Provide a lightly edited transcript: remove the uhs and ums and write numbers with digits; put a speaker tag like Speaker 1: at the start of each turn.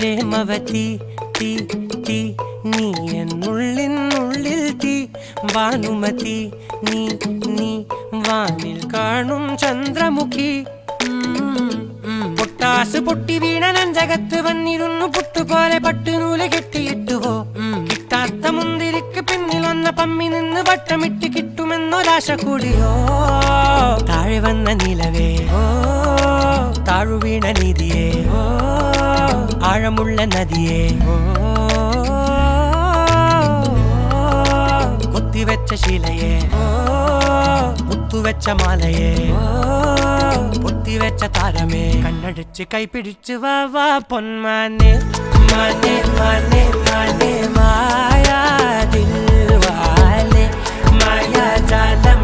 Speaker 1: പ്രേമവതി തീ തീ നീ എന്നുള്ളിനുള്ളിൽ തീ ഭാനുമതി നീ നീ വാനിൽ കാണും ചന്ദ്രമുഖി പൊട്ടാസ് പൊട്ടി വീണ നെഞ്ചകത്ത് വന്നിരുന്നു പുട്ടുപോലെ പട്ടുനൂല് കെട്ടിയിട്ടുവോ കിട്ടാത്ത മുന്തിരിക്ക് പിന്നിൽ വന്ന പമ്മി നിന്ന് വട്ടമിട്ട് കിട്ടുമെന്നൊരാശ കൂടിയോ താഴെ വന്ന നിലവേ ഓ താഴു വീണ നിധിയേ ഓ ആഴമുള്ള നദിയേ ഓ കൊത്തിവെച്ച ശിലയേ ഓ മുത്തുവെച്ച മാലയേ പൊത്തിവെച്ച താരമേ കണ്ണടിച്ച് കൈപിടിച്ച് വാ വാ പൊന്മാനെ മാനെ മാനെ മാനെ മായാ ദിൽവാലെ മായാ ജാലം